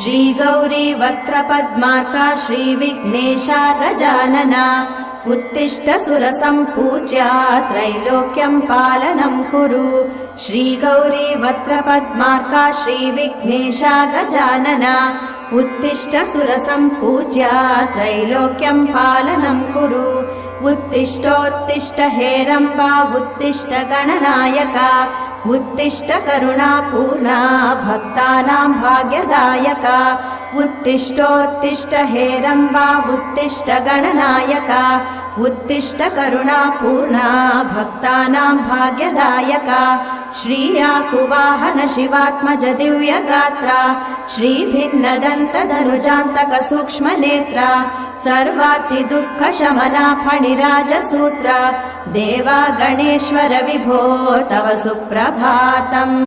श्रीगौरी वक्त्रपद्मार्का श्रीविघ्नेशा गजानना उत्तिष्ठ सुरसम्पूज्या त्रैलोक्यं पालनं कुरु श्रीगौरी वक्त्रपद्मार्का श्रीविघ्नेशा गजानना उत्तिष्ठ सुरसम्पूज्या त्रैलोक्यं पालनं कुरु उत्तिष्ठोत्तिष्ठ हेरम्बा उत्तिष्ठ गणनायका उत्तिष्ठ करुणापूर्णा भक्तानां भाग्यदायका उत्तिष्ठोत्तिष्ठ हेरम्बा उत्तिष्ठ गणनायका उत्तिष्ठ करुणापूर्णा भक्तानां भाग्यदायका श्रीयाकुवाहन शिवात्मज दिव्यगात्रा श्रीभिन्नदन्तधनुजान्तक सूक्ष्मनेत्रा सर्वार्ति दुःखशमना फणिराजसूत्रा देवा गणेश्वर विभो तव सुप्रभातम्।